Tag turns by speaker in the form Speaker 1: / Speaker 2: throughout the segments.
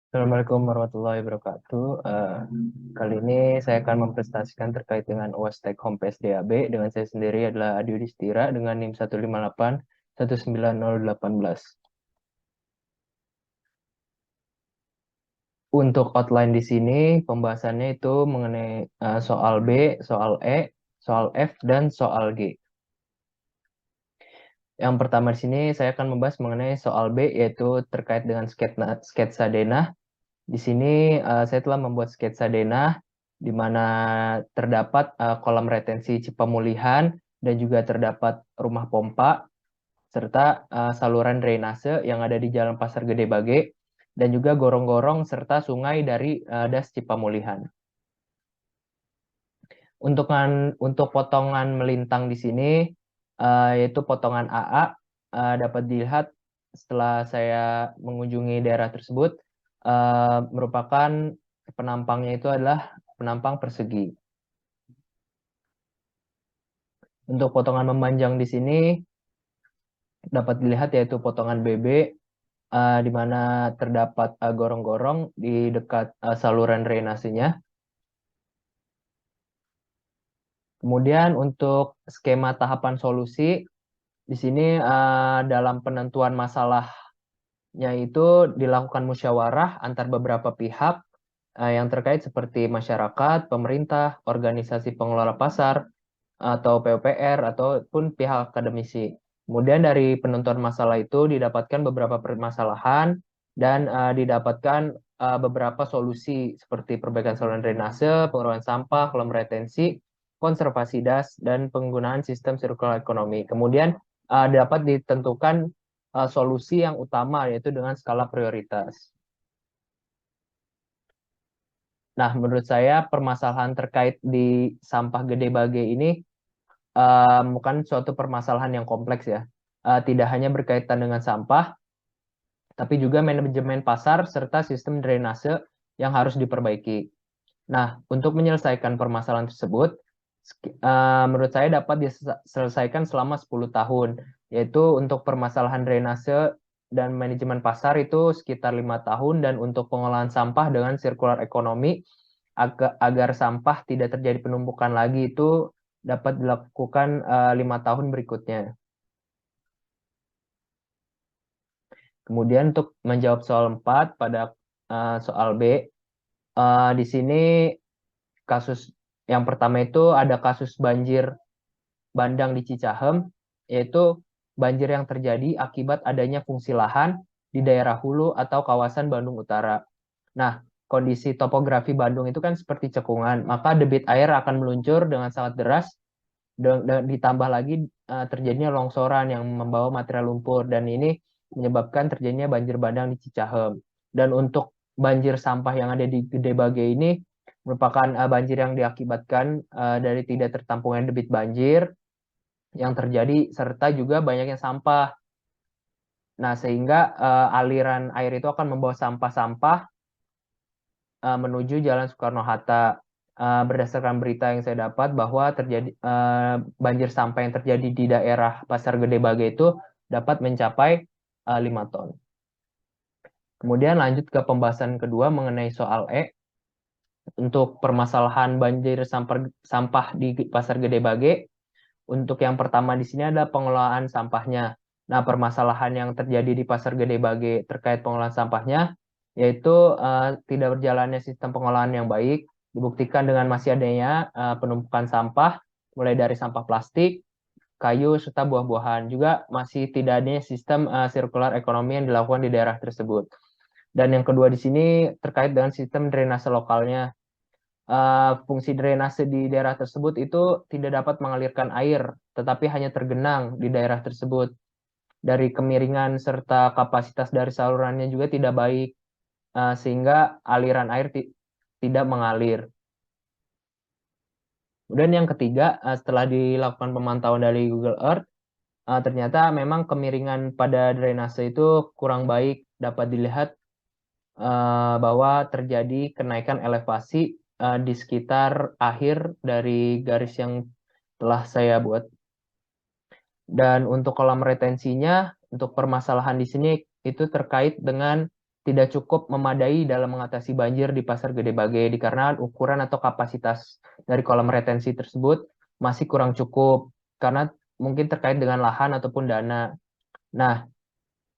Speaker 1: Assalamualaikum warahmatullahi wabarakatuh. Kali ini saya akan mempresentasikan terkait dengan UAS Take Home PSDAB. Dengan saya sendiri adalah Adi Yudhistira dengan NIM 158 19018. Untuk outline di sini, pembahasannya itu mengenai soal B, soal E, soal F, dan soal G. Yang pertama di sini saya akan membahas mengenai soal B, yaitu terkait dengan sketsa denah. Di sini saya telah membuat sketsa denah di mana terdapat kolam retensi Cipamulihan dan juga terdapat rumah pompa serta saluran drainase yang ada di Jalan Pasar Gede Bage dan juga gorong-gorong serta sungai dari Das Cipamulihan. Untuk potongan melintang di sini yaitu potongan AA dapat dilihat setelah saya mengunjungi daerah tersebut merupakan penampangnya itu adalah penampang persegi. Untuk potongan memanjang di sini dapat dilihat yaitu potongan BB di mana terdapat gorong-gorong di dekat saluran drainasenya. Kemudian untuk skema tahapan solusi di sini dalam penentuan masalahnya itu dilakukan musyawarah antar beberapa pihak yang terkait seperti masyarakat, pemerintah, organisasi pengelola pasar, atau PUPR, ataupun pihak akademisi. Kemudian dari penentuan masalah itu didapatkan beberapa permasalahan dan didapatkan beberapa solusi seperti perbaikan saluran drainase, pengurangan sampah, kolam retensi, konservasi das, dan penggunaan sistem sirkular ekonomi. Kemudian dapat ditentukan solusi yang utama yaitu dengan skala prioritas. Nah, menurut saya permasalahan terkait di sampah Gede Bage ini bukan suatu permasalahan yang kompleks ya. Tidak hanya berkaitan dengan sampah, tapi juga manajemen pasar serta sistem drainase yang harus diperbaiki. Nah, untuk menyelesaikan permasalahan tersebut, menurut saya dapat diselesaikan selama 10 tahun, yaitu untuk permasalahan drainase dan manajemen pasar itu sekitar 5 tahun, dan untuk pengolahan sampah dengan sirkular ekonomi agar sampah tidak terjadi penumpukan lagi itu dapat dilakukan 5 tahun berikutnya. Kemudian untuk menjawab soal 4 pada soal B, di sini kasus yang pertama itu ada kasus banjir bandang di Cicahem, yaitu banjir yang terjadi akibat adanya fungsi lahan di daerah hulu atau kawasan Bandung Utara. Nah, kondisi topografi Bandung itu kan seperti cekungan, maka debit air akan meluncur dengan sangat deras, dan ditambah lagi terjadinya longsoran yang membawa material lumpur, dan ini menyebabkan terjadinya banjir bandang di Cicahem. Dan untuk banjir sampah yang ada di Gede Bage ini merupakan banjir yang diakibatkan dari tidak tertampungnya debit banjir yang terjadi serta juga banyaknya sampah. Nah, sehingga aliran air itu akan membawa sampah-sampah menuju Jalan Soekarno-Hatta. Berdasarkan berita yang saya dapat bahwa terjadi banjir sampah yang terjadi di daerah Pasar Gede Bage itu dapat mencapai 5 ton. Kemudian lanjut ke pembahasan kedua mengenai soal E. Untuk permasalahan banjir sampah di Pasar Gede Bage, untuk yang pertama di sini ada pengelolaan sampahnya. Nah, permasalahan yang terjadi di Pasar Gede Bage terkait pengelolaan sampahnya yaitu tidak berjalannya sistem pengolahan yang baik, dibuktikan dengan masih adanya penumpukan sampah mulai dari sampah plastik, kayu, serta buah-buahan. Juga masih tidak adanya sistem sirkular ekonomi yang dilakukan di daerah tersebut. Dan yang kedua di sini terkait dengan sistem drainase lokalnya. Fungsi drainase di daerah tersebut itu tidak dapat mengalirkan air, tetapi hanya tergenang di daerah tersebut. Dari kemiringan serta kapasitas dari salurannya juga tidak baik, sehingga aliran air tidak mengalir. Kemudian yang ketiga, setelah dilakukan pemantauan dari Google Earth, ternyata memang kemiringan pada drainase itu kurang baik. Dapat dilihat bahwa terjadi kenaikan elevasi di sekitar akhir dari garis yang telah saya buat. Dan untuk kolam retensinya, untuk permasalahan di sini itu terkait dengan tidak cukup memadai dalam mengatasi banjir di Pasar Gede Bage dikarenakan ukuran atau kapasitas dari kolam retensi tersebut masih kurang cukup karena mungkin terkait dengan lahan ataupun dana. Nah,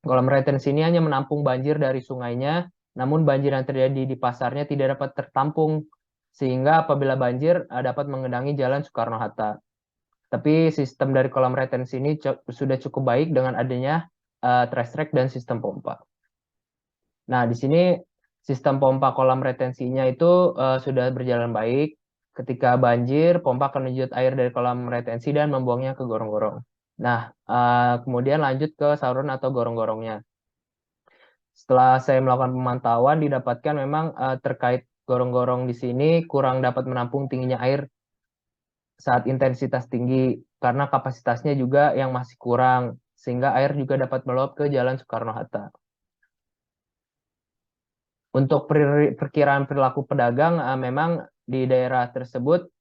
Speaker 1: kolam retensi ini hanya menampung banjir dari sungainya, namun banjir yang terjadi di pasarnya tidak dapat tertampung sehingga apabila banjir dapat mengendangi Jalan Soekarno-Hatta. Tapi sistem dari kolam retensi ini sudah cukup baik dengan adanya trash track dan sistem pompa. Nah, di sini sistem pompa kolam retensinya itu sudah berjalan baik. Ketika banjir, pompa akan menjut air dari kolam retensi dan membuangnya ke gorong-gorong. Nah, kemudian lanjut ke saluran atau gorong-gorongnya. Setelah saya melakukan pemantauan, didapatkan memang terkait gorong-gorong di sini kurang dapat menampung tingginya air saat intensitas tinggi karena kapasitasnya juga yang masih kurang sehingga air juga dapat meluap ke Jalan Soekarno-Hatta. Untuk perkiraan perilaku pedagang, memang di daerah tersebut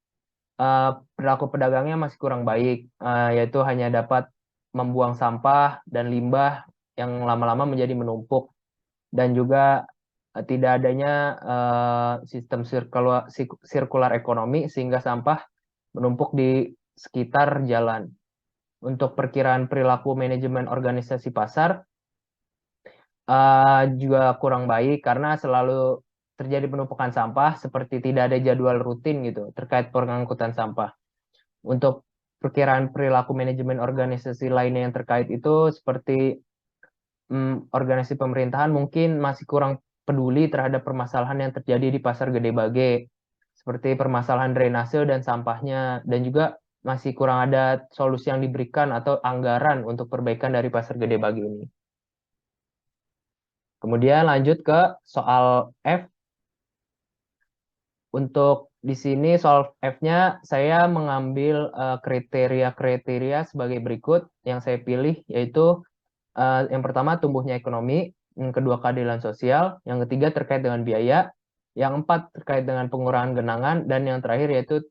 Speaker 1: perilaku pedagangnya masih kurang baik, yaitu hanya dapat membuang sampah dan limbah yang lama-lama menjadi menumpuk dan juga tidak adanya sistem sirkular ekonomi sehingga sampah menumpuk di sekitar jalan. Untuk perkiraan perilaku manajemen organisasi pasar juga kurang baik karena selalu terjadi penumpukan sampah seperti tidak ada jadwal rutin gitu terkait pengangkutan sampah. Untuk perkiraan perilaku manajemen organisasi lainnya yang terkait itu seperti organisasi pemerintahan mungkin masih kurang peduli terhadap permasalahan yang terjadi di Pasar Gede Bage, seperti permasalahan drainase dan sampahnya, dan juga masih kurang ada solusi yang diberikan atau anggaran untuk perbaikan dari Pasar Gede Bage ini. Kemudian lanjut ke soal F. Untuk di sini soal F-nya saya mengambil kriteria-kriteria sebagai berikut yang saya pilih, yaitu yang pertama tumbuhnya ekonomi, yang kedua keadilan sosial, yang ketiga terkait dengan biaya, yang empat terkait dengan pengurangan genangan, dan yang terakhir yaitu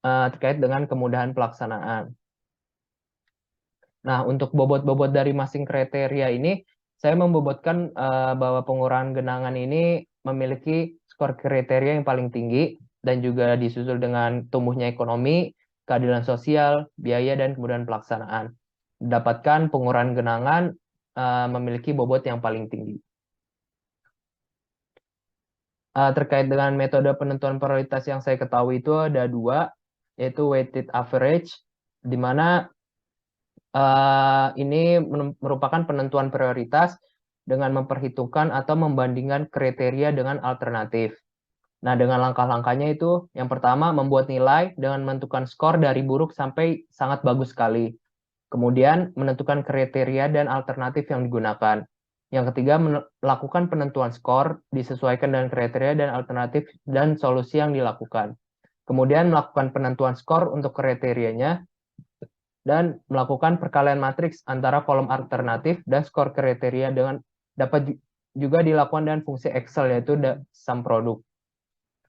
Speaker 1: terkait dengan kemudahan pelaksanaan. Nah, untuk bobot-bobot dari masing kriteria ini, saya membobotkan bahwa pengurangan genangan ini memiliki skor kriteria yang paling tinggi dan juga disusul dengan tumbuhnya ekonomi, keadilan sosial, biaya, dan kemudahan pelaksanaan. Dapatkan pengurangan genangan memiliki bobot yang paling tinggi. Terkait dengan metode penentuan prioritas yang saya ketahui itu ada dua, yaitu weighted average, di mana ini merupakan penentuan prioritas dengan memperhitungkan atau membandingkan kriteria dengan alternatif. Nah, dengan langkah-langkahnya itu, yang pertama membuat nilai dengan menentukan skor dari buruk sampai sangat bagus sekali. Kemudian menentukan kriteria dan alternatif yang digunakan. Yang ketiga, melakukan penentuan skor disesuaikan dengan kriteria dan alternatif dan solusi yang dilakukan. Kemudian melakukan penentuan skor untuk kriterianya dan melakukan perkalian matriks antara kolom alternatif dan skor kriteria dengan dapat juga dilakukan dengan fungsi Excel yaitu sum product.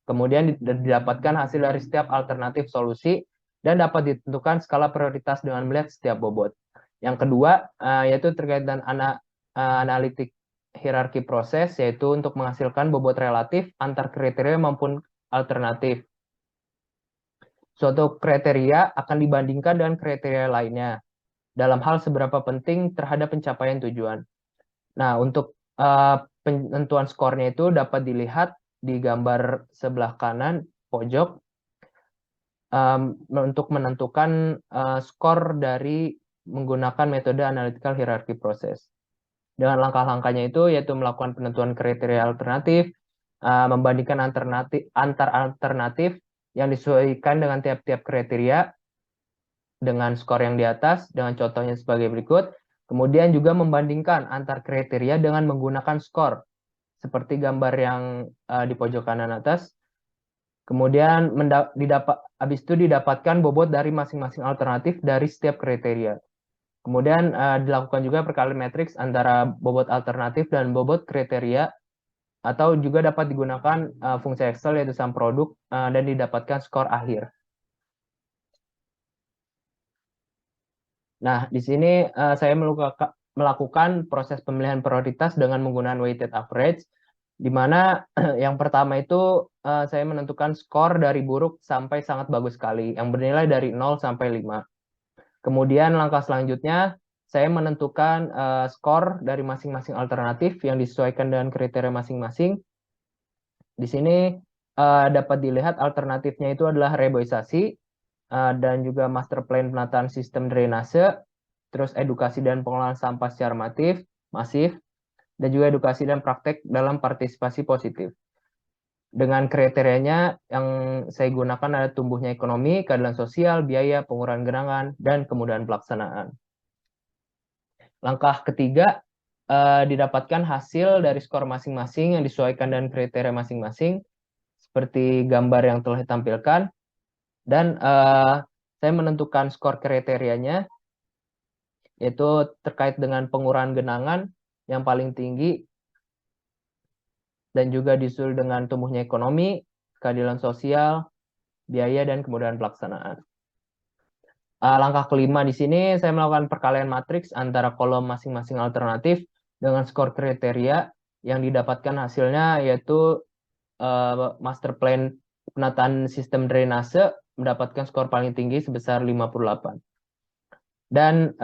Speaker 1: Kemudian didapatkan hasil dari setiap alternatif solusi dan dapat ditentukan skala prioritas dengan melihat setiap bobot. Yang kedua yaitu terkait dengan analitik hierarki proses, yaitu untuk menghasilkan bobot relatif antar kriteria maupun alternatif. Suatu kriteria akan dibandingkan dengan kriteria lainnya dalam hal seberapa penting terhadap pencapaian tujuan. Nah, untuk penentuan skornya itu dapat dilihat di gambar sebelah kanan pojok untuk menentukan skor dari menggunakan metode analytical hierarchy process. Dengan langkah-langkahnya itu yaitu melakukan penentuan kriteria alternatif, membandingkan antar alternatif yang disesuaikan dengan tiap-tiap kriteria dengan skor yang di atas, dengan contohnya sebagai berikut. Kemudian juga membandingkan antar kriteria dengan menggunakan skor, seperti gambar yang di pojok kanan atas. Kemudian habis itu didapatkan bobot dari masing-masing alternatif dari setiap kriteria. Kemudian dilakukan juga perkalian matriks antara bobot alternatif dan bobot kriteria, atau juga dapat digunakan fungsi Excel yaitu sum product dan didapatkan skor akhir. Nah, di sini saya melakukan proses pemilihan prioritas dengan menggunakan weighted average, di mana yang pertama itu saya menentukan skor dari buruk sampai sangat bagus sekali, yang bernilai dari 0 sampai 5. Kemudian langkah selanjutnya, saya menentukan skor dari masing-masing alternatif yang disesuaikan dengan kriteria masing-masing. Di sini dapat dilihat alternatifnya itu adalah reboisasi, dan juga master plan penataan sistem drainase, terus edukasi dan pengelolaan sampah secara masif, dan juga edukasi dan praktek dalam partisipasi positif. Dengan kriterianya yang saya gunakan ada tumbuhnya ekonomi, keadilan sosial, biaya, pengurangan genangan, dan kemudahan pelaksanaan. Langkah ketiga, didapatkan hasil dari skor masing-masing yang disesuaikan dengan kriteria masing-masing, seperti gambar yang telah ditampilkan, dan saya menentukan skor kriterianya, yaitu terkait dengan pengurangan genangan yang paling tinggi, dan juga disusul dengan tumbuhnya ekonomi, keadilan sosial, biaya, dan kemudahan pelaksanaan. Langkah kelima di sini saya melakukan perkalian matriks antara kolom masing-masing alternatif dengan skor kriteria yang didapatkan hasilnya, yaitu master plan penataan sistem drainase mendapatkan skor paling tinggi sebesar 58. Dan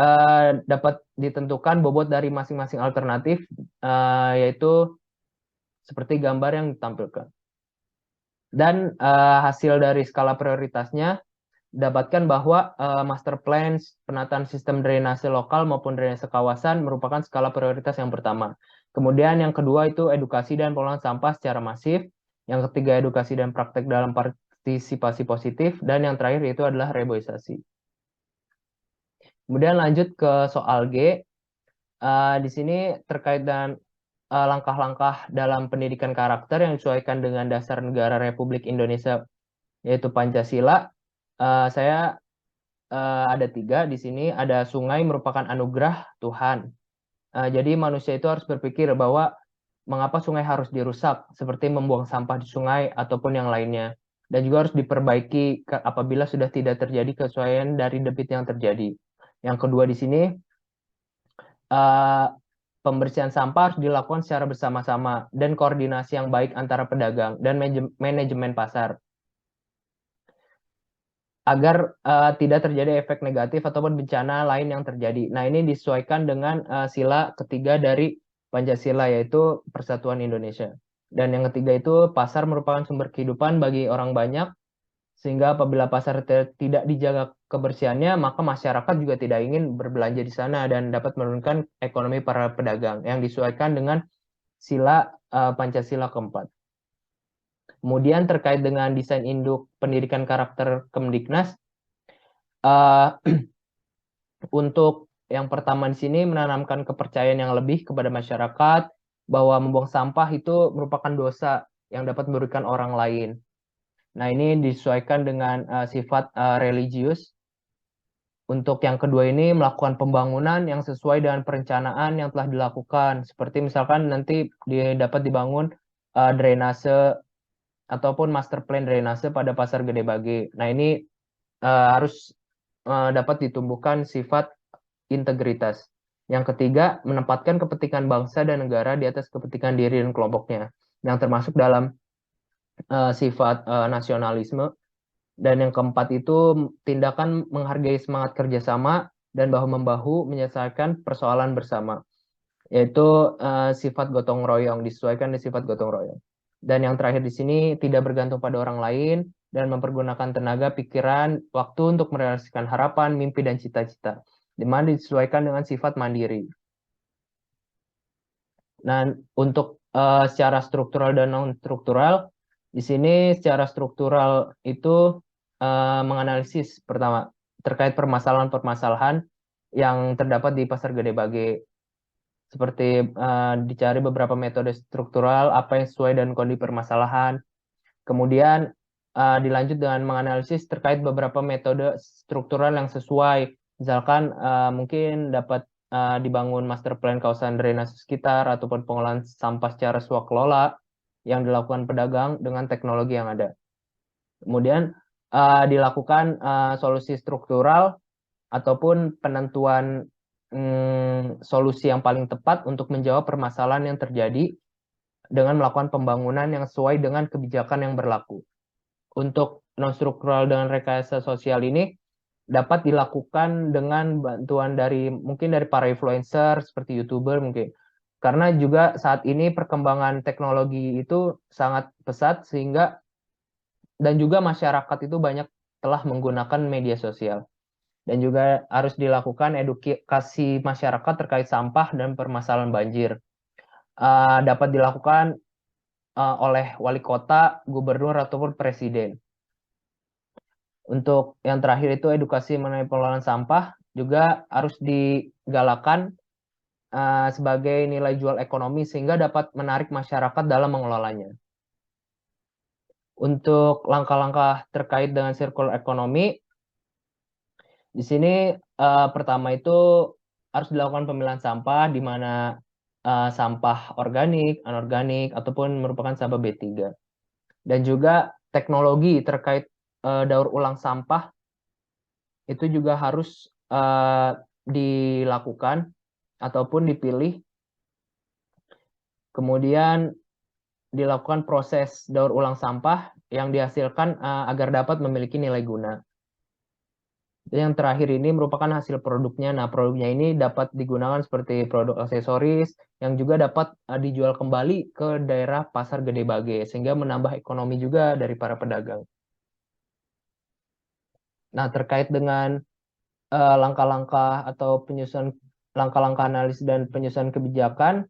Speaker 1: dapat ditentukan bobot dari masing-masing alternatif, yaitu seperti gambar yang ditampilkan. Dan hasil dari skala prioritasnya dapatkan bahwa master plan penataan sistem drainase lokal maupun drainase kawasan merupakan skala prioritas yang pertama. Kemudian yang kedua itu edukasi dan pengelolaan sampah secara masif. Yang ketiga edukasi dan praktek dalam partisipasi positif. Dan yang terakhir itu adalah reboisasi. Kemudian lanjut ke soal G. Di sini terkait dengan langkah-langkah dalam pendidikan karakter yang disesuaikan dengan dasar negara Republik Indonesia, yaitu Pancasila. Saya ada 3 di sini. Ada sungai merupakan anugerah Tuhan. Jadi manusia itu harus berpikir bahwa mengapa sungai harus dirusak, seperti membuang sampah di sungai ataupun yang lainnya. Dan juga harus diperbaiki apabila sudah tidak terjadi kesesuaian dari debit yang terjadi. Yang kedua di sini, pembersihan sampah harus dilakukan secara bersama-sama dan koordinasi yang baik antara pedagang dan manajemen pasar, agar tidak terjadi efek negatif ataupun bencana lain yang terjadi. Nah, ini disesuaikan dengan sila ketiga dari Pancasila, yaitu Persatuan Indonesia. Dan yang ketiga itu, pasar merupakan sumber kehidupan bagi orang banyak, sehingga apabila pasar tidak dijaga kebersihannya, maka masyarakat juga tidak ingin berbelanja di sana dan dapat menurunkan ekonomi para pedagang, yang disesuaikan dengan sila Pancasila keempat. Kemudian terkait dengan desain induk pendidikan karakter Kemdiknas, untuk yang pertama di sini menanamkan kepercayaan yang lebih kepada masyarakat bahwa membuang sampah itu merupakan dosa yang dapat merugikan orang lain. Nah, ini disesuaikan dengan sifat religius. Untuk yang kedua ini melakukan pembangunan yang sesuai dengan perencanaan yang telah dilakukan. Seperti misalkan nanti dapat dibangun drainase ataupun master plan drainase pada Pasar Gede Bage. Nah, ini harus dapat ditumbuhkan sifat integritas. Yang ketiga, menempatkan kepentingan bangsa dan negara di atas kepentingan diri dan kelompoknya, yang termasuk dalam sifat nasionalisme. Dan yang keempat itu tindakan menghargai semangat kerjasama dan bahu-membahu menyelesaikan persoalan bersama, yaitu sifat gotong royong, disesuaikan dengan sifat gotong royong. Dan yang terakhir di sini tidak bergantung pada orang lain dan mempergunakan tenaga, pikiran, waktu untuk merealisasikan harapan, mimpi, dan cita-cita, di mana disesuaikan dengan sifat mandiri. Nah, untuk secara struktural dan non-struktural, di sini secara struktural itu menganalisis pertama terkait permasalahan-permasalahan yang terdapat di Pasar Gede Bage, seperti dicari beberapa metode struktural apa yang sesuai dengan kondisi permasalahan. Kemudian dilanjut dengan menganalisis terkait beberapa metode struktural yang sesuai, misalkan mungkin dapat dibangun master plan kawasan drainase sekitar ataupun pengolahan sampah secara swakelola yang dilakukan pedagang dengan teknologi yang ada. Kemudian dilakukan solusi struktural ataupun penentuan solusi yang paling tepat untuk menjawab permasalahan yang terjadi dengan melakukan pembangunan yang sesuai dengan kebijakan yang berlaku. Untuk non-struktural dengan rekayasa sosial ini dapat dilakukan dengan bantuan mungkin dari para influencer seperti YouTuber mungkin. Karena juga saat ini perkembangan teknologi itu sangat pesat dan juga masyarakat itu banyak telah menggunakan media sosial. Dan juga harus dilakukan edukasi masyarakat terkait sampah dan permasalahan banjir. Dapat dilakukan oleh wali kota, gubernur, ataupun presiden. Untuk yang terakhir itu edukasi mengenai pengelolaan sampah juga harus digalakan sebagai nilai jual ekonomi sehingga dapat menarik masyarakat dalam mengelolanya. Untuk langkah-langkah terkait dengan circular economy, di sini pertama itu harus dilakukan pemilahan sampah di mana sampah organik, anorganik, ataupun merupakan sampah B3. Dan juga teknologi terkait daur ulang sampah itu juga harus dilakukan ataupun dipilih. Kemudian dilakukan proses daur ulang sampah yang dihasilkan agar dapat memiliki nilai guna. Dan yang terakhir ini merupakan hasil produknya. Nah, produknya ini dapat digunakan seperti produk aksesoris yang juga dapat dijual kembali ke daerah pasar Gede Bage sehingga menambah ekonomi juga dari para pedagang. Nah, terkait dengan langkah-langkah atau langkah-langkah analis dan penyusunan kebijakan,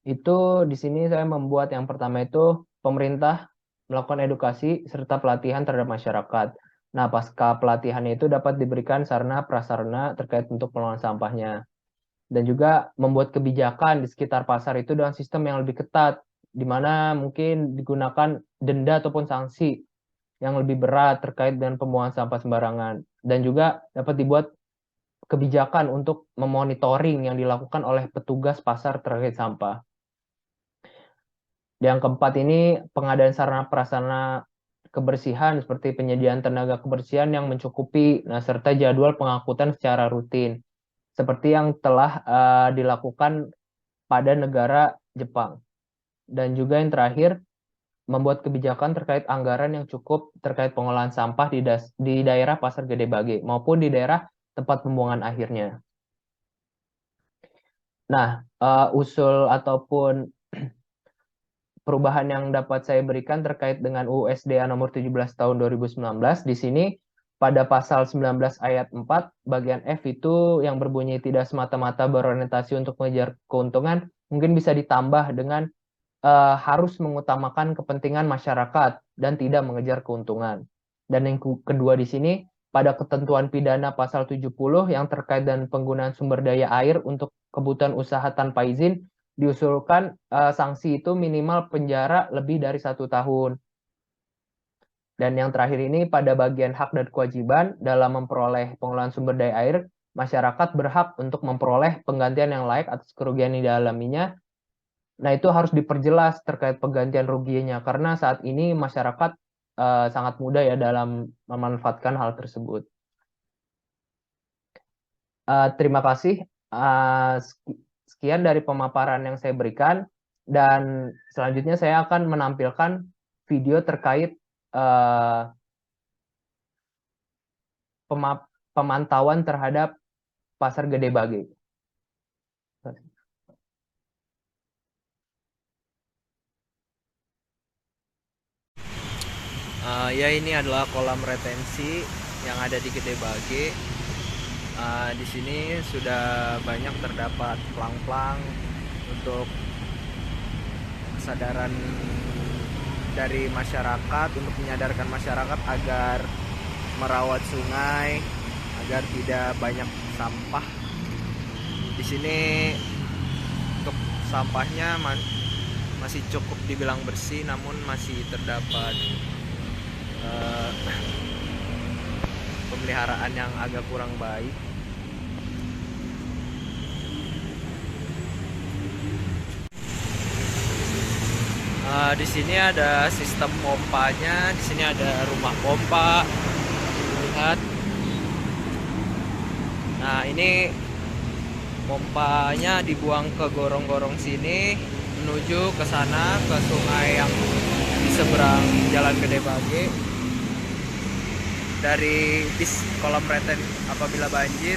Speaker 1: itu di sini saya membuat yang pertama itu pemerintah melakukan edukasi serta pelatihan terhadap masyarakat. Nah, pasca pelatihannya itu dapat diberikan sarana prasarana terkait untuk pengelolaan sampahnya. Dan juga membuat kebijakan di sekitar pasar itu dengan sistem yang lebih ketat, di mana mungkin digunakan denda ataupun sanksi yang lebih berat terkait dengan pembuangan sampah sembarangan. Dan juga dapat dibuat kebijakan untuk memonitoring yang dilakukan oleh petugas pasar terkait sampah. Yang keempat ini pengadaan sarana prasarana kebersihan seperti penyediaan tenaga kebersihan yang mencukupi, serta jadwal pengangkutan secara rutin seperti yang telah dilakukan pada negara Jepang. Dan juga yang terakhir membuat kebijakan terkait anggaran yang cukup terkait pengolahan sampah di daerah Pasar Gede Bage maupun di daerah tempat pembuangan akhirnya. Nah, usul ataupun perubahan yang dapat saya berikan terkait dengan UU SDA nomor 17 tahun 2019 di sini pada pasal 19 ayat 4 bagian F itu yang berbunyi tidak semata-mata berorientasi untuk mengejar keuntungan mungkin bisa ditambah dengan harus mengutamakan kepentingan masyarakat dan tidak mengejar keuntungan. Dan yang kedua di sini pada ketentuan pidana pasal 70 yang terkait dengan penggunaan sumber daya air untuk kebutuhan usaha tanpa izin diusulkan sanksi itu minimal penjara lebih dari 1 tahun. Dan yang terakhir ini pada bagian hak dan kewajiban dalam memperoleh pengelolaan sumber daya air, masyarakat berhak untuk memperoleh penggantian yang layak atas kerugian yang dialaminya. Nah, itu harus diperjelas terkait penggantian ruginya karena saat ini masyarakat sangat mudah ya dalam memanfaatkan hal tersebut. Terima kasih. Sekian dari pemaparan yang saya berikan dan selanjutnya saya akan menampilkan video terkait pemantauan terhadap Pasar Gede Bage.
Speaker 2: Ya, ini adalah kolam retensi yang ada di Gede Bage. Di sini sudah banyak terdapat plang-plang untuk kesadaran dari masyarakat untuk menyadarkan masyarakat agar merawat sungai agar tidak banyak sampah. Di sini untuk sampahnya masih cukup dibilang bersih, namun masih terdapat pemeliharaan yang agak kurang baik. Di sini ada sistem pompanya, di sini ada rumah pompa. Lihat. Nah, ini Pompanya dibuang ke gorong-gorong sini menuju ke sana, ke sungai yang di seberang Jalan Gede Bage. Dari kolam retensi apabila banjir,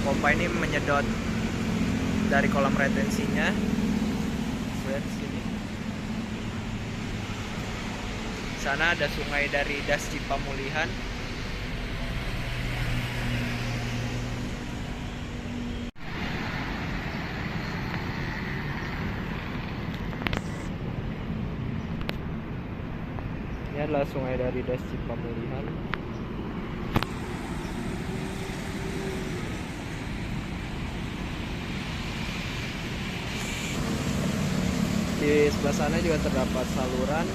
Speaker 2: pompa ini menyedot dari kolam retensinya. Lihat sini. Sana ada sungai dari Das Cipamulihan. Ini adalah sungai dari Das Cipamulihan. Di sebelah sana juga terdapat saluran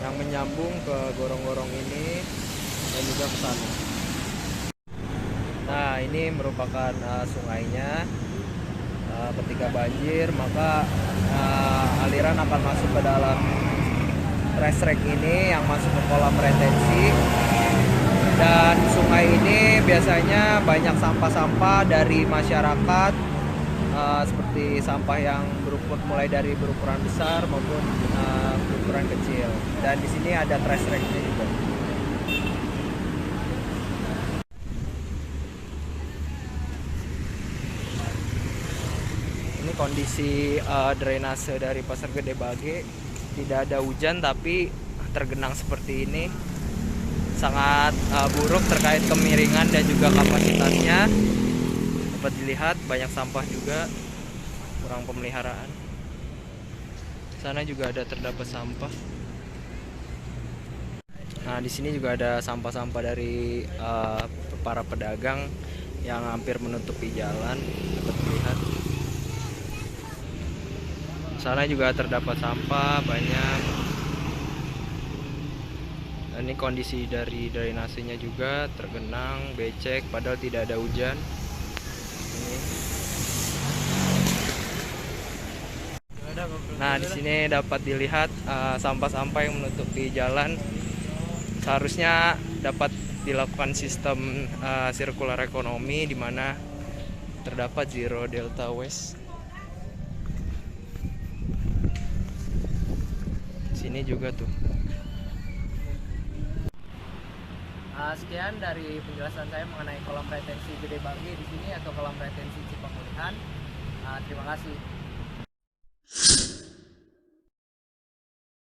Speaker 2: yang menyambung ke gorong-gorong ini dan juga ke sana. Nah, ini merupakan sungainya. Ketika banjir, maka aliran akan masuk ke dalam resrek ini yang masuk ke kolam retensi. Dan sungai ini biasanya banyak sampah-sampah dari masyarakat, seperti sampah yang mulai dari berukuran besar maupun berukuran kecil. Dan di sini ada trash rack-nya juga. Ini kondisi drainase dari Pasar Gede Bage. Tidak ada hujan tapi tergenang seperti ini. Sangat buruk terkait kemiringan dan juga kapasitasnya. Dapat dilihat banyak sampah juga, kurang pemeliharaan. Sana juga ada terdapat sampah. Nah, di sini juga ada sampah-sampah dari para pedagang yang hampir menutupi jalan. Dapat dilihat. Sana juga terdapat sampah banyak. Ini kondisi dari drainasenya juga tergenang, becek, padahal tidak ada hujan. Ini. Nah, di sini dapat dilihat sampah-sampah yang menutupi jalan. Seharusnya dapat dilakukan sistem circular ekonomi di mana terdapat zero delta waste. Sini juga tuh. Sekian dari penjelasan saya mengenai kolam retensi Gede Bage di sini atau kolam retensi Cipamulihan. Terima kasih.